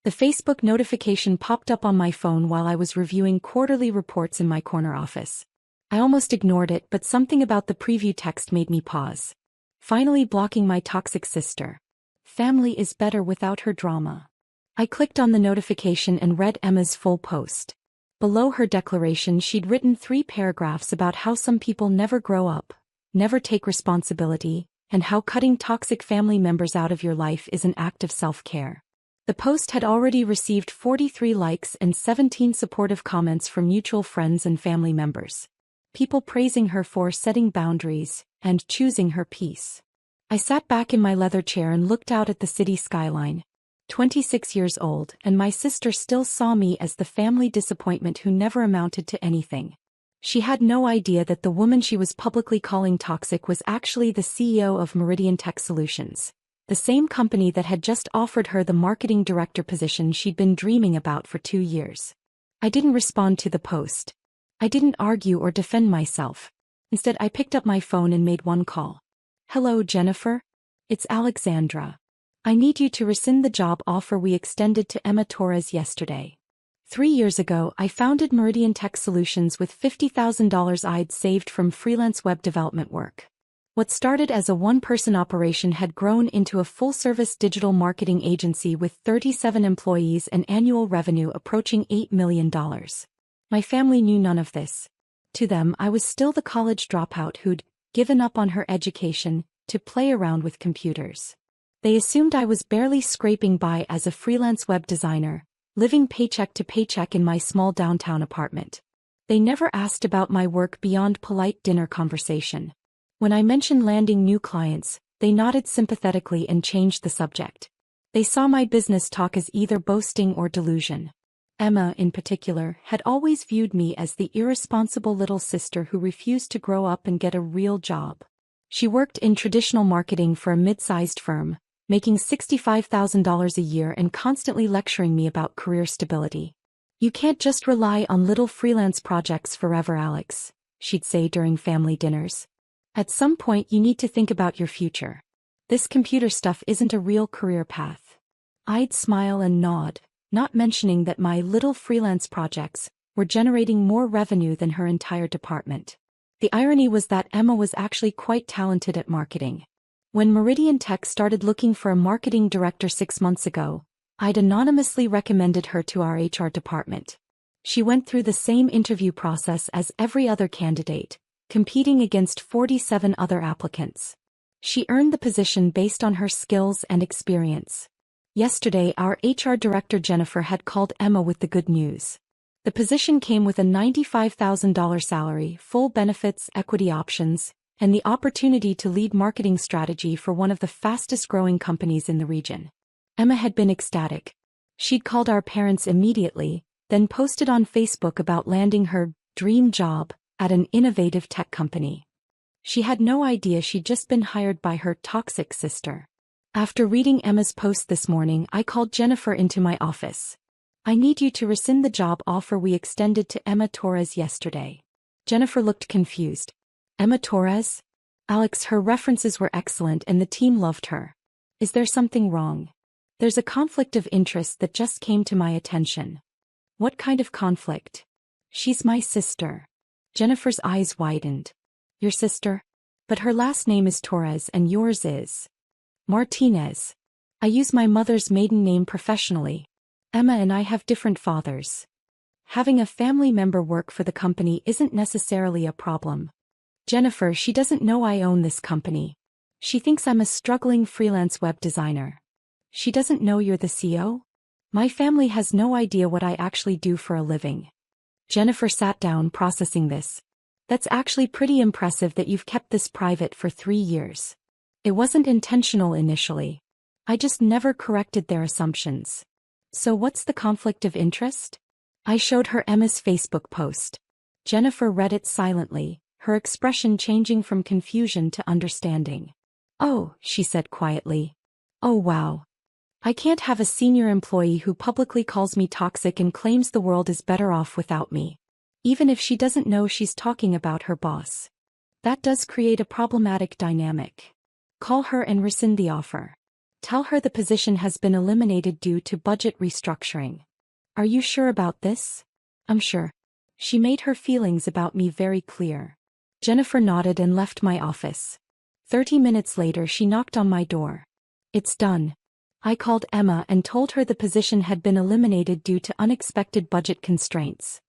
The Facebook notification popped up on my phone while I was reviewing quarterly reports in my corner office. I almost ignored it, but something about the preview text made me pause. Finally blocking my toxic sister. Family is better without her drama. I clicked on the notification and read Emma's full post. Below her declaration, she'd written 3 paragraphs about how some people never grow up, never take responsibility, and how cutting toxic family members out of your life is an act of self-care. The post had already received 43 likes and 17 supportive comments from mutual friends and family members. People praising her for setting boundaries and choosing her peace. I sat back in my leather chair and looked out at the city skyline. 26 years old, and my sister still saw me as the family disappointment who never amounted to anything. She had no idea that the woman she was publicly calling toxic was actually the CEO of Meridian Tech Solutions, the same company that had just offered her the marketing director position she'd been dreaming about for 2 years. I didn't respond to the post. I didn't argue or defend myself. Instead, I picked up my phone and made one call. "Hello, Jennifer. It's Alexandra. I need you to rescind the job offer we extended to Emma Torres yesterday. 3 years ago, I founded Meridian Tech Solutions with $50,000 I'd saved from freelance web development work. What started as a one-person operation had grown into a full-service digital marketing agency with 37 employees and annual revenue approaching $8 million. My family knew none of this. To them, I was still the college dropout who'd given up on her education to play around with computers. They assumed I was barely scraping by as a freelance web designer, living paycheck to paycheck in my small downtown apartment. They never asked about my work beyond polite dinner conversation. When I mentioned landing new clients, they nodded sympathetically and changed the subject. They saw my business talk as either boasting or delusion. Emma, in particular, had always viewed me as the irresponsible little sister who refused to grow up and get a real job. She worked in traditional marketing for a mid-sized firm, making $65,000 a year and constantly lecturing me about career stability. "You can't just rely on little freelance projects forever, Alex," she'd say during family dinners. "At some point you need to think about your future. This computer stuff isn't a real career path." I'd smile and nod, not mentioning that my little freelance projects were generating more revenue than her entire department. The irony was that Emma was actually quite talented at marketing. When Meridian Tech started looking for a marketing director 6 months ago, I'd anonymously recommended her to our HR department. She went through the same interview process as every other candidate, competing against 47 other applicants. She earned the position based on her skills and experience. Yesterday, our HR director Jennifer had called Emma with the good news. The position came with a $95,000 salary, full benefits, equity options, and the opportunity to lead marketing strategy for one of the fastest-growing companies in the region. Emma had been ecstatic. She'd called our parents immediately, then posted on Facebook about landing her dream job at an innovative tech company. She had no idea she'd just been hired by her toxic sister. After reading Emma's post this morning, I called Jennifer into my office. "I need you to rescind the job offer we extended to Emma Torres yesterday." Jennifer looked confused. "Emma Torres? Alex, her references were excellent and the team loved her. Is there something wrong? There's a conflict of interest that just came to my attention." "What kind of conflict?" "She's my sister." Jennifer's eyes widened. "Your sister? But her last name is Torres and yours is Martinez. I use my mother's maiden name professionally. Emma and I have different fathers. Having a family member work for the company isn't necessarily a problem. Jennifer, she doesn't know I own this company. She thinks I'm a struggling freelance web designer. She doesn't know you're the CEO? My family has no idea what I actually do for a living." Jennifer sat down, processing this. "That's actually pretty impressive that you've kept this private for 3 years. It wasn't intentional initially. I just never corrected their assumptions. So what's the conflict of interest?" I showed her Emma's Facebook post. Jennifer read it silently, her expression changing from confusion to understanding. "Oh," she said quietly. "Oh wow. I can't have a senior employee who publicly calls me toxic and claims the world is better off without me. Even if she doesn't know she's talking about her boss. That does create a problematic dynamic. Call her and rescind the offer." Tell her the position has been eliminated due to budget restructuring. Are you sure about this? I'm sure. She made her feelings about me very clear. Jennifer nodded and left my office. 30 minutes later she knocked on my door. It's done. I called Emma and told her the position had been eliminated due to unexpected budget constraints.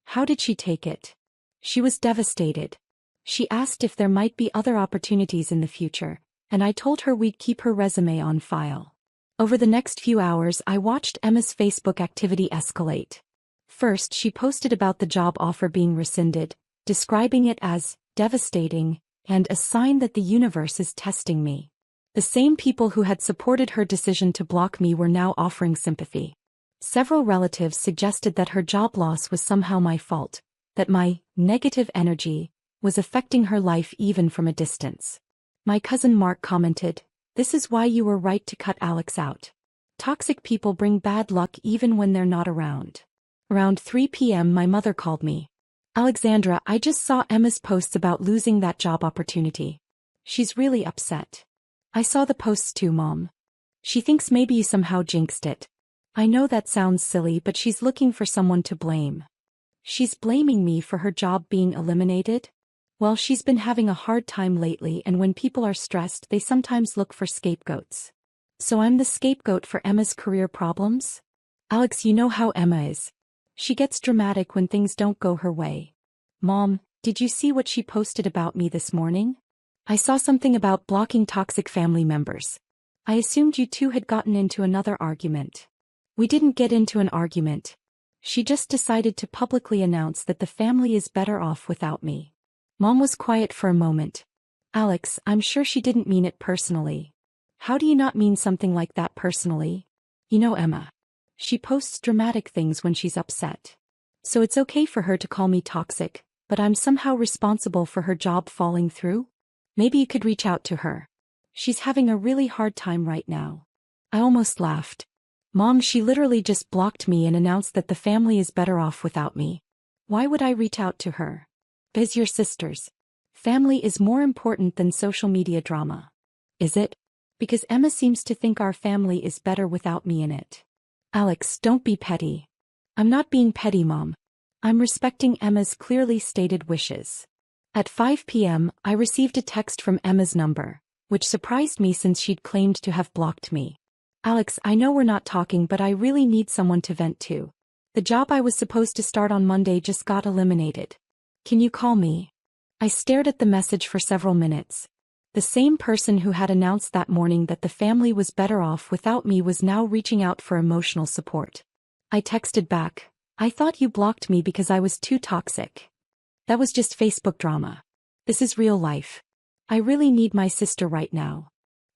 How did she take it? She was devastated. She asked if there might be other opportunities in the future, and I told her we'd keep her resume on file. Over the next few hours I watched Emma's Facebook activity escalate. First she posted about the job offer being rescinded, describing it as devastating and a sign that the universe is testing me. The same people who had supported her decision to block me were now offering sympathy. Several relatives suggested that her job loss was somehow my fault, that my negative energy was affecting her life even from a distance. My cousin Mark commented, "This is why you were right to cut Alex out. Toxic people bring bad luck even when they're not around." Around 3 p.m. my mother called me. "Alexandra, I just saw Emma's posts about losing that job opportunity. She's really upset." "I saw the posts too, Mom. She thinks maybe you somehow jinxed it." "I know that sounds silly, but she's looking for someone to blame." "She's blaming me for her job being eliminated?" "Well, she's been having a hard time lately, and when people are stressed they sometimes look for scapegoats." "So I'm the scapegoat for Emma's career problems?" "Alex, you know how Emma is. She gets dramatic when things don't go her way." "Mom, did you see what she posted about me this morning?" "I saw something about blocking toxic family members. I assumed you two had gotten into another argument." "We didn't get into an argument. She just decided to publicly announce that the family is better off without me." Mom was quiet for a moment. "Alex, I'm sure she didn't mean it personally." "How do you not mean something like that personally?" "You know Emma. She posts dramatic things when she's upset. So it's okay for her to call me toxic, but I'm somehow responsible for her job falling through? Maybe you could reach out to her. She's having a really hard time right now." I almost laughed. "Mom, she literally just blocked me and announced that the family is better off without me. Why would I reach out to her?" "Biz your sisters. Family is more important than social media drama." "Is it? Because Emma seems to think our family is better without me in it." "Alex, don't be petty." "I'm not being petty, Mom. I'm respecting Emma's clearly stated wishes." At 5 p.m., I received a text from Emma's number, which surprised me since she'd claimed to have blocked me. "Alex, I know we're not talking, but I really need someone to vent to. The job I was supposed to start on Monday just got eliminated. Can you call me?" I stared at the message for several minutes. The same person who had announced that morning that the family was better off without me was now reaching out for emotional support. I texted back, "I thought you blocked me because I was too toxic. That was just Facebook drama. This is real life. I really need my sister right now."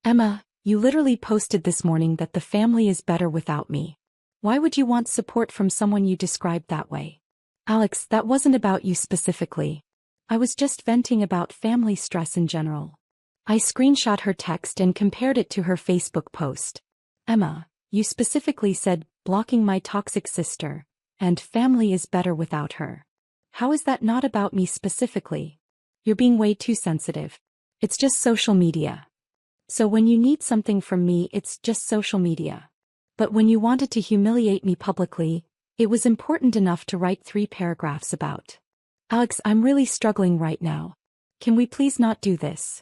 "Emma, you literally posted this morning that the family is better without me. Why would you want support from someone you described that way?" "Alex, that wasn't about you specifically. I was just venting about family stress in general." I screenshot her text and compared it to her Facebook post. "Emma, you specifically said blocking my toxic sister, and family is better without her. How is that not about me specifically? You're being way too sensitive. It's just social media. So when you need something from me, it's just social media. But when you wanted to humiliate me publicly, it was important enough to write 3 paragraphs about." "Alex, I'm really struggling right now. Can we please not do this?"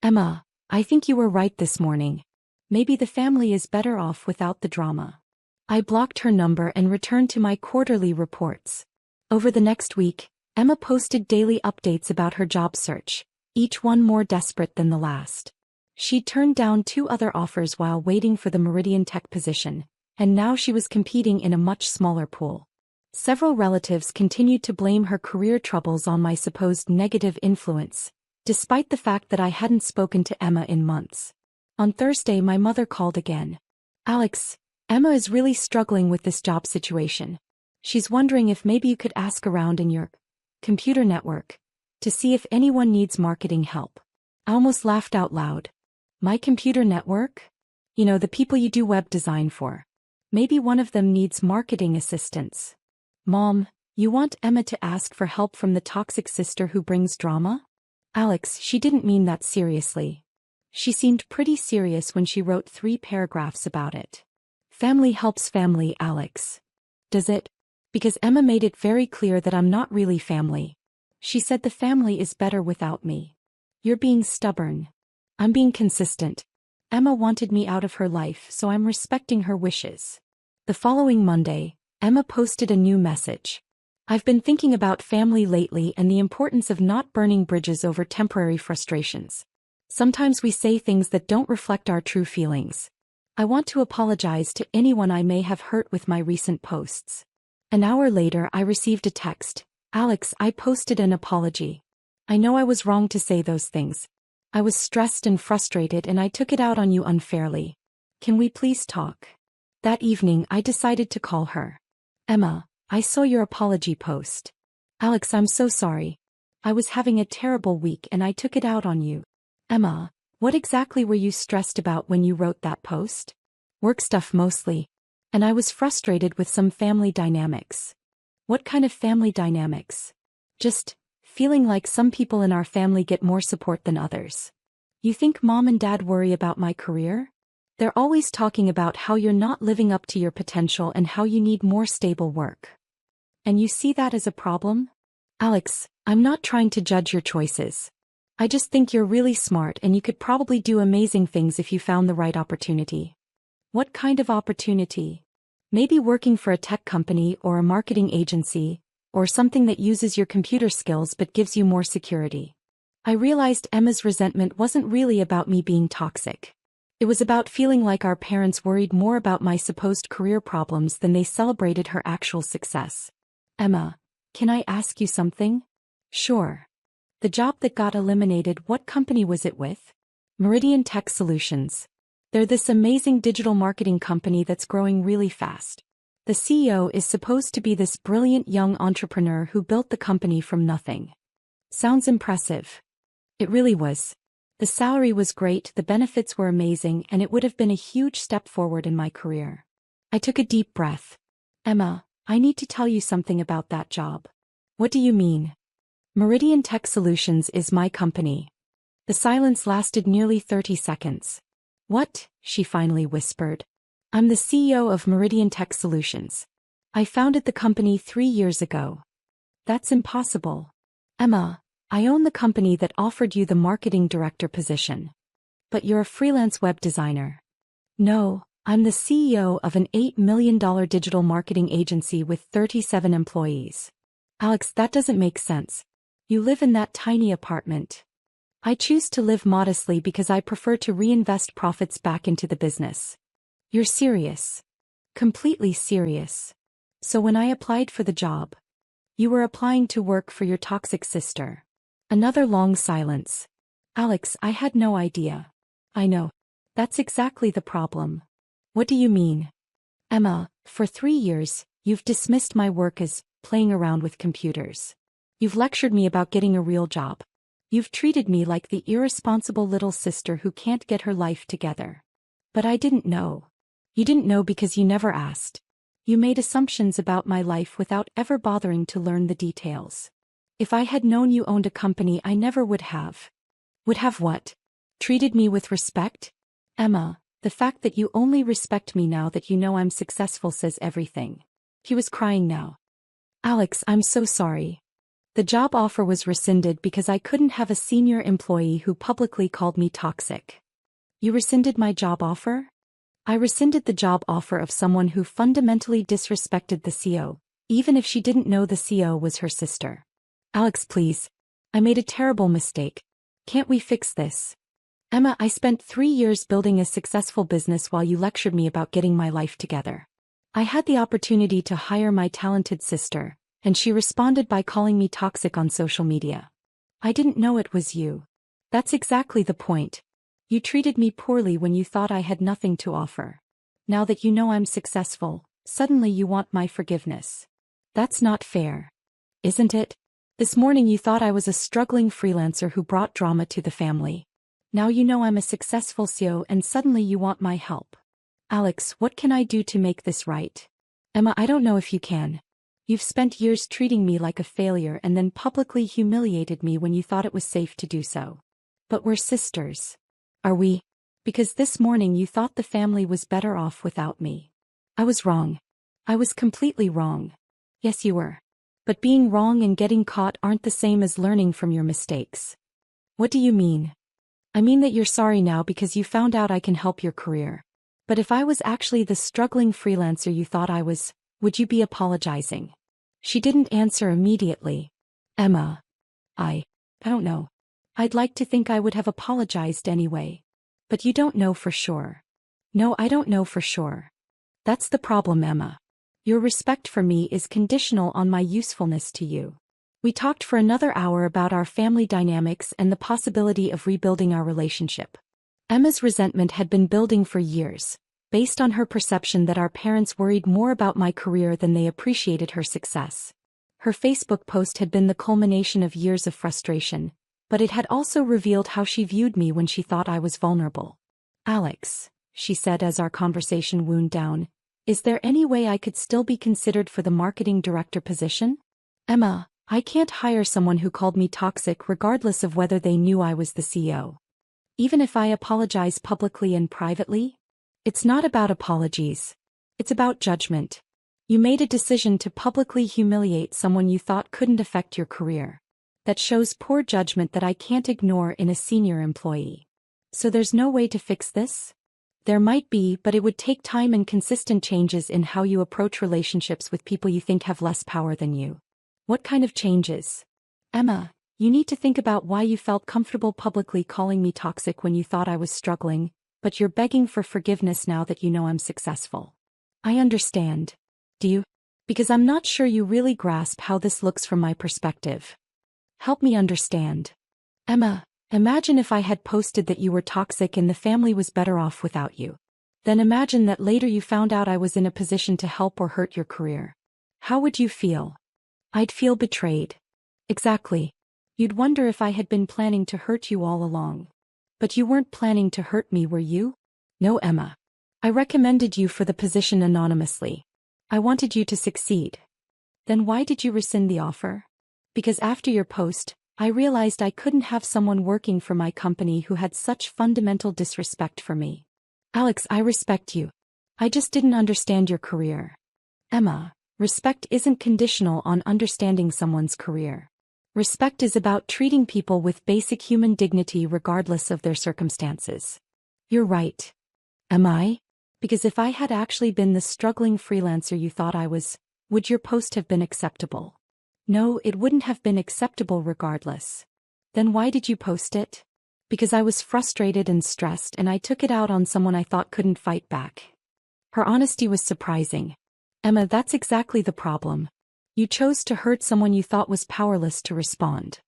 "Emma, I think you were right this morning. Maybe the family is better off without the drama." I blocked her number and returned to my quarterly reports. Over the next week, Emma posted daily updates about her job search, each one more desperate than the last. She turned down 2 other offers while waiting for the Meridian Tech position, and now she was competing in a much smaller pool. Several relatives continued to blame her career troubles on my supposed negative influence, despite the fact that I hadn't spoken to Emma in months. On Thursday, my mother called again. "Alex, Emma is really struggling with this job situation. She's wondering if maybe you could ask around in your computer network to see if anyone needs marketing help." I almost laughed out loud. "My computer network? You know, the people you do web design for. Maybe one of them needs marketing assistance." "Mom, you want Emma to ask for help from the toxic sister who brings drama?" "Alex, she didn't mean that seriously. She seemed pretty serious when she wrote 3 paragraphs about it. Family helps family, Alex. Does it? Because Emma made it very clear that I'm not really family. She said the family is better without me. You're being stubborn. I'm being consistent. Emma wanted me out of her life, so I'm respecting her wishes. The following Monday, Emma posted a new message. I've been thinking about family lately and the importance of not burning bridges over temporary frustrations. Sometimes we say things that don't reflect our true feelings. I want to apologize to anyone I may have hurt with my recent posts. An hour later, I received a text. Alex, I posted an apology. I know I was wrong to say those things. I was stressed and frustrated and I took it out on you unfairly. Can we please talk? That evening, I decided to call her. Emma, I saw your apology post. Alex, I'm so sorry. I was having a terrible week and I took it out on you. Emma, what exactly were you stressed about when you wrote that post? Work stuff mostly. And I was frustrated with some family dynamics. What kind of family dynamics? Just feeling like some people in our family get more support than others. You think mom and dad worry about my career? They're always talking about how you're not living up to your potential and how you need more stable work. And you see that as a problem? Alex, I'm not trying to judge your choices. I just think you're really smart and you could probably do amazing things if you found the right opportunity. What kind of opportunity? Maybe working for a tech company or a marketing agency, or something that uses your computer skills but gives you more security. I realized Emma's resentment wasn't really about me being toxic. It was about feeling like our parents worried more about my supposed career problems than they celebrated her actual success. Emma, can I ask you something? Sure. The job that got eliminated, what company was it with? Meridian Tech Solutions. They're this amazing digital marketing company that's growing really fast. The CEO is supposed to be this brilliant young entrepreneur who built the company from nothing. Sounds impressive. It really was. The salary was great, the benefits were amazing, and it would have been a huge step forward in my career. I took a deep breath. Emma, I need to tell you something about that job. What do you mean? Meridian Tech Solutions is my company. The silence lasted nearly 30 seconds. What? She finally whispered. I'm the CEO of Meridian Tech Solutions. I founded the company 3 years ago. That's impossible. Emma, I own the company that offered you the marketing director position. But you're a freelance web designer. No, I'm the CEO of an $8 million digital marketing agency with 37 employees. Alex, that doesn't make sense. You live in that tiny apartment. I choose to live modestly because I prefer to reinvest profits back into the business. You're serious. Completely serious. So when I applied for the job, you were applying to work for your toxic sister. Another long silence. Alex, I had no idea. I know. That's exactly the problem. What do you mean? Emma, for 3 years, you've dismissed my work as playing around with computers. You've lectured me about getting a real job. You've treated me like the irresponsible little sister who can't get her life together. But I didn't know. You didn't know because you never asked. You made assumptions about my life without ever bothering to learn the details. If I had known you owned a company, I never would have. Would have what? Treated me with respect? Emma, the fact that you only respect me now that you know I'm successful says everything. He was crying now. Alex, I'm so sorry. The job offer was rescinded because I couldn't have a senior employee who publicly called me toxic. You rescinded my job offer? I rescinded the job offer of someone who fundamentally disrespected the CEO, even if she didn't know the CEO was her sister. Alex, please. I made a terrible mistake. Can't we fix this? Emma, I spent 3 years building a successful business while you lectured me about getting my life together. I had the opportunity to hire my talented sister, and she responded by calling me toxic on social media. I didn't know it was you. That's exactly the point. You treated me poorly when you thought I had nothing to offer. Now that you know I'm successful, suddenly you want my forgiveness. That's not fair. Isn't it? This morning you thought I was a struggling freelancer who brought drama to the family. Now you know I'm a successful CEO and suddenly you want my help. Alex, what can I do to make this right? Emma, I don't know if you can. You've spent years treating me like a failure and then publicly humiliated me when you thought it was safe to do so. But we're sisters. Are we? Because this morning you thought the family was better off without me. I was wrong. I was completely wrong. Yes, you were. But being wrong and getting caught aren't the same as learning from your mistakes. What do you mean? I mean that you're sorry now because you found out I can help your career. But if I was actually the struggling freelancer you thought I was, would you be apologizing? She didn't answer immediately. Emma. I don't know. I'd like to think I would have apologized anyway. But you don't know for sure. No, I don't know for sure. That's the problem, Emma. Your respect for me is conditional on my usefulness to you. We talked for another hour about our family dynamics and the possibility of rebuilding our relationship. Emma's resentment had been building for years, based on her perception that our parents worried more about my career than they appreciated her success. Her Facebook post had been the culmination of years of frustration, but it had also revealed how she viewed me when she thought I was vulnerable. Alex, she said as our conversation wound down, is there any way I could still be considered for the marketing director position? Emma, I can't hire someone who called me toxic regardless of whether they knew I was the CEO. Even if I apologize publicly and privately? It's not about apologies. It's about judgment. You made a decision to publicly humiliate someone you thought couldn't affect your career. That shows poor judgment that I can't ignore in a senior employee. So there's no way to fix this? There might be, but it would take time and consistent changes in how you approach relationships with people you think have less power than you. What kind of changes? Emma, you need to think about why you felt comfortable publicly calling me toxic when you thought I was struggling, but you're begging for forgiveness now that you know I'm successful. I understand. Do you? Because I'm not sure you really grasp how this looks from my perspective. Help me understand. Emma, imagine if I had posted that you were toxic and the family was better off without you. Then imagine that later you found out I was in a position to help or hurt your career. How would you feel? I'd feel betrayed. Exactly. You'd wonder if I had been planning to hurt you all along. But you weren't planning to hurt me, were you? No, Emma. I recommended you for the position anonymously. I wanted you to succeed. Then why did you rescind the offer? Because after your post, I realized I couldn't have someone working for my company who had such fundamental disrespect for me. Alex, I respect you. I just didn't understand your career. Emma, respect isn't conditional on understanding someone's career. Respect is about treating people with basic human dignity regardless of their circumstances. You're right. Am I? Because if I had actually been the struggling freelancer you thought I was, would your post have been acceptable? No, it wouldn't have been acceptable regardless. Then why did you post it? Because I was frustrated and stressed and I took it out on someone I thought couldn't fight back. Her honesty was surprising. Emma, that's exactly the problem. You chose to hurt someone you thought was powerless to respond.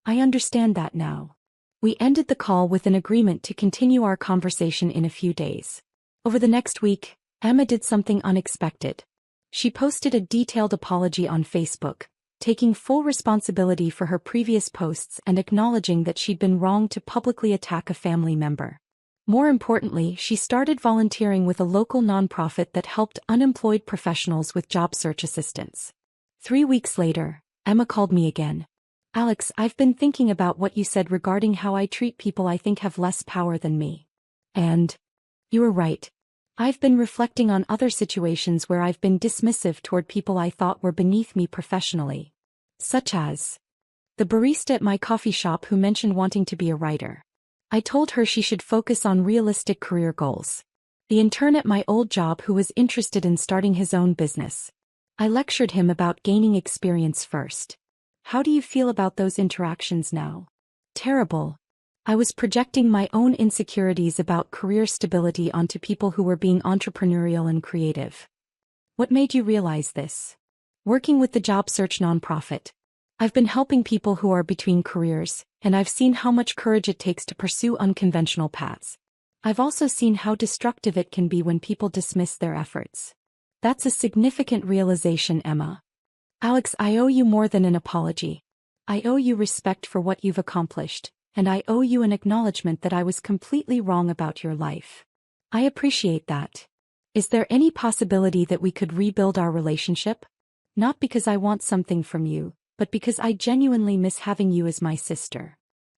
I understand that now. We ended the call with an agreement to continue our conversation in a few days. Over the next week, Emma did something unexpected. She posted a detailed apology on Facebook, taking full responsibility for her previous posts and acknowledging that she'd been wrong to publicly attack a family member. More importantly, she started volunteering with a local nonprofit that helped unemployed professionals with job search assistance. 3 weeks later, Emma called me again. Alex, I've been thinking about what you said regarding how I treat people I think have less power than me. And you were right. I've been reflecting on other situations where I've been dismissive toward people I thought were beneath me professionally. Such as the barista at my coffee shop who mentioned wanting to be a writer. I told her she should focus on realistic career goals. The intern at my old job who was interested in starting his own business. I lectured him about gaining experience first. How do you feel about those interactions now? Terrible. I was projecting my own insecurities about career stability onto people who were being entrepreneurial and creative. What made you realize this? Working with the job search nonprofit. I've been helping people who are between careers, and I've seen how much courage it takes to pursue unconventional paths. I've also seen how destructive it can be when people dismiss their efforts. That's a significant realization, Emma. Alex, I owe you more than an apology. I owe you respect for what you've accomplished, and I owe you an acknowledgement that I was completely wrong about your life. I appreciate that. Is there any possibility that we could rebuild our relationship? Not because I want something from you, but because I genuinely miss having you as my sister.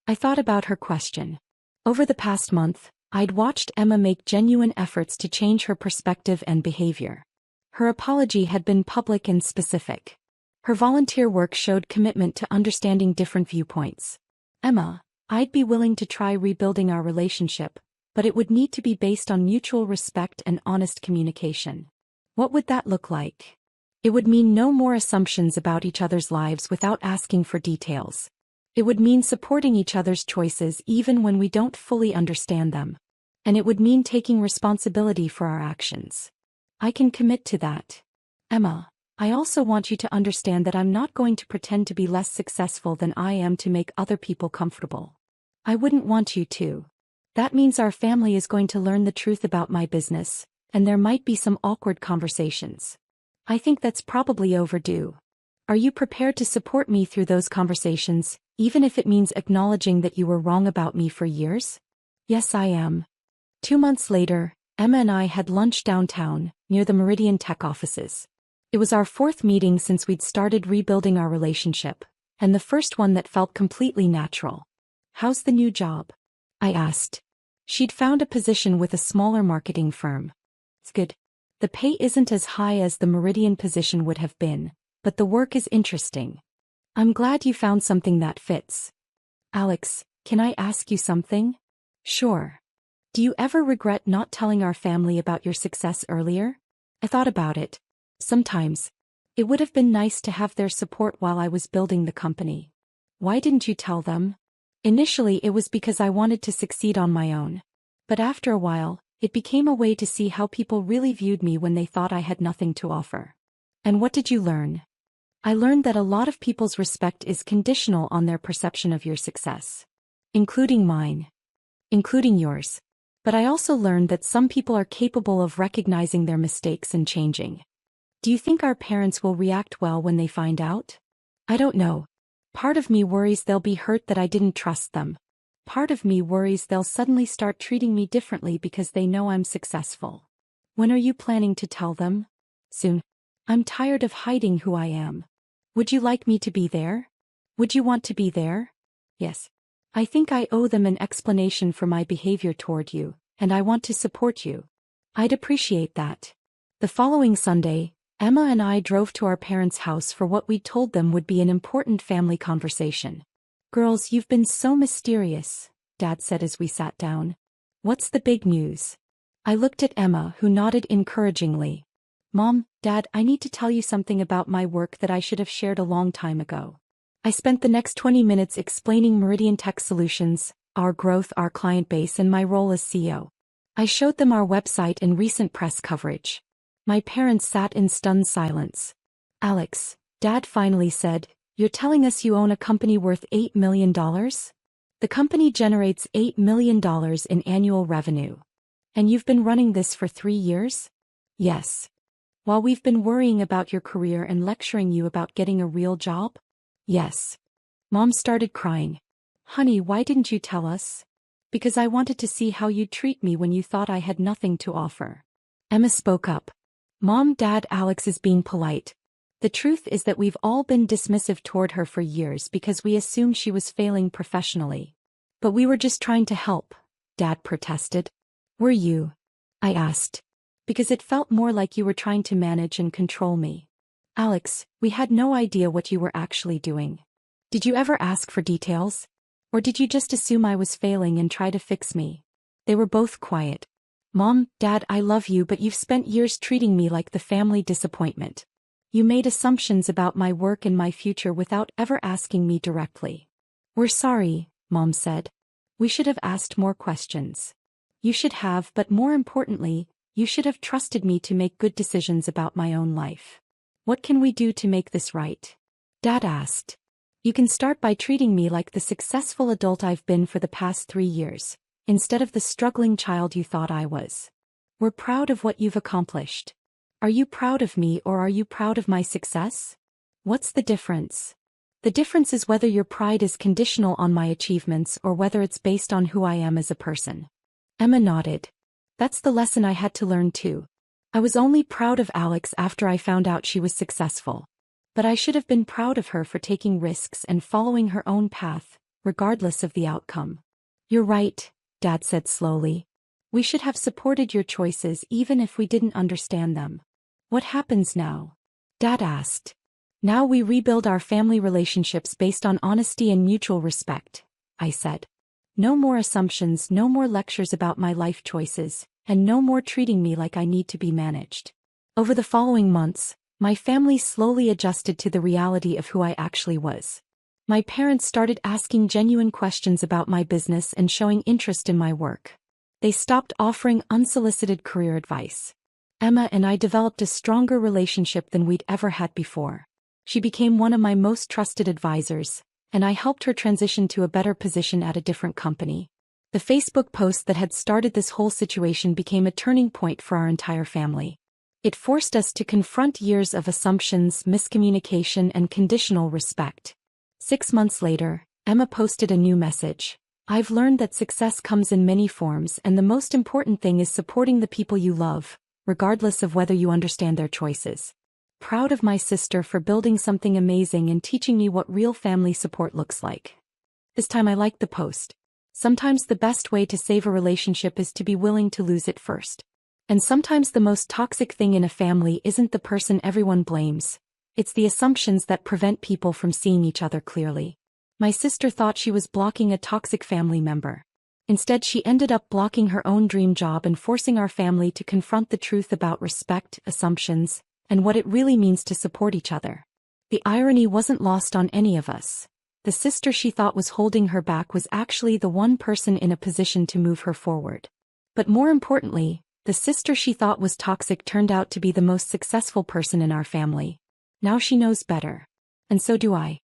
I thought about her question. Over the past month, I'd watched Emma make genuine efforts to change her perspective and behavior. Her apology had been public and specific. Her volunteer work showed commitment to understanding different viewpoints. Emma, I'd be willing to try rebuilding our relationship, but it would need to be based on mutual respect and honest communication. What would that look like? It would mean no more assumptions about each other's lives without asking for details. It would mean supporting each other's choices even when we don't fully understand them. And it would mean taking responsibility for our actions. I can commit to that. Emma, I also want you to understand that I'm not going to pretend to be less successful than I am to make other people comfortable. I wouldn't want you to. That means our family is going to learn the truth about my business, and there might be some awkward conversations. I think that's probably overdue. Are you prepared to support me through those conversations, even if it means acknowledging that you were wrong about me for years? Yes, I am. 2 months later, Emma and I had lunch downtown, near the Meridian Tech offices. It was our 4th meeting since we'd started rebuilding our relationship, and the first one that felt completely natural. How's the new job? I asked. She'd found a position with a smaller marketing firm. It's good. The pay isn't as high as the Meridian position would have been, but the work is interesting. I'm glad you found something that fits. Alex, can I ask you something? Sure. Do you ever regret not telling our family about your success earlier? I thought about it. Sometimes. It would have been nice to have their support while I was building the company. Why didn't you tell them? Initially it was because I wanted to succeed on my own. But after a while, it became a way to see how people really viewed me when they thought I had nothing to offer. And what did you learn? I learned that a lot of people's respect is conditional on their perception of your success. Including mine. Including yours. But I also learned that some people are capable of recognizing their mistakes and changing. Do you think our parents will react well when they find out? I don't know. Part of me worries they'll be hurt that I didn't trust them. Part of me worries they'll suddenly start treating me differently because they know I'm successful. When are you planning to tell them? Soon. I'm tired of hiding who I am. Would you like me to be there? Would you want to be there? Yes. I think I owe them an explanation for my behavior toward you, and I want to support you. I'd appreciate that. The following Sunday, Emma and I drove to our parents' house for what we told them would be an important family conversation. Girls, you've been so mysterious, Dad said as we sat down. What's the big news? I looked at Emma, who nodded encouragingly. Mom, Dad, I need to tell you something about my work that I should have shared a long time ago. I spent the next 20 minutes explaining Meridian Tech Solutions, our growth, our client base, and my role as CEO. I showed them our website and recent press coverage. My parents sat in stunned silence. Alex, Dad finally said, you're telling us you own a company worth $8 million? The company generates $8 million in annual revenue. And you've been running this for 3 years? Yes. While we've been worrying about your career and lecturing you about getting a real job? Yes. Mom started crying. Honey, why didn't you tell us? Because I wanted to see how you'd treat me when you thought I had nothing to offer. Emma spoke up. Mom, Dad, Alex is being polite. The truth is that we've all been dismissive toward her for years because we assumed she was failing professionally. But we were just trying to help, Dad protested. Were you? I asked. Because it felt more like you were trying to manage and control me. Alex, we had no idea what you were actually doing. Did you ever ask for details? Or did you just assume I was failing and try to fix me? They were both quiet. Mom, Dad, I love you, but you've spent years treating me like the family disappointment. You made assumptions about my work and my future without ever asking me directly. We're sorry, Mom said. We should have asked more questions. You should have, but more importantly, you should have trusted me to make good decisions about my own life. What can we do to make this right? Dad asked. You can start by treating me like the successful adult I've been for the past 3 years, instead of the struggling child you thought I was. We're proud of what you've accomplished. Are you proud of me or are you proud of my success? What's the difference? The difference is whether your pride is conditional on my achievements or whether it's based on who I am as a person. Emma nodded. That's the lesson I had to learn too. I was only proud of Alex after I found out she was successful. But I should have been proud of her for taking risks and following her own path, regardless of the outcome. You're right, Dad said slowly. We should have supported your choices even if we didn't understand them. What happens now? Dad asked. Now we rebuild our family relationships based on honesty and mutual respect, I said. No more assumptions, no more lectures about my life choices, and no more treating me like I need to be managed. Over the following months, my family slowly adjusted to the reality of who I actually was. My parents started asking genuine questions about my business and showing interest in my work. They stopped offering unsolicited career advice. Emma and I developed a stronger relationship than we'd ever had before. She became one of my most trusted advisors, and I helped her transition to a better position at a different company. The Facebook post that had started this whole situation became a turning point for our entire family. It forced us to confront years of assumptions, miscommunication, and conditional respect. 6 months later, Emma posted a new message. I've learned that success comes in many forms, and the most important thing is supporting the people you love, regardless of whether you understand their choices. Proud of my sister for building something amazing and teaching me what real family support looks like. This time I liked the post. Sometimes the best way to save a relationship is to be willing to lose it first. And sometimes the most toxic thing in a family isn't the person everyone blames. It's the assumptions that prevent people from seeing each other clearly. My sister thought she was blocking a toxic family member. Instead, she ended up blocking her own dream job and forcing our family to confront the truth about respect, assumptions, and what it really means to support each other. The irony wasn't lost on any of us. The sister she thought was holding her back was actually the one person in a position to move her forward. But more importantly, the sister she thought was toxic turned out to be the most successful person in our family. Now she knows better. And so do I.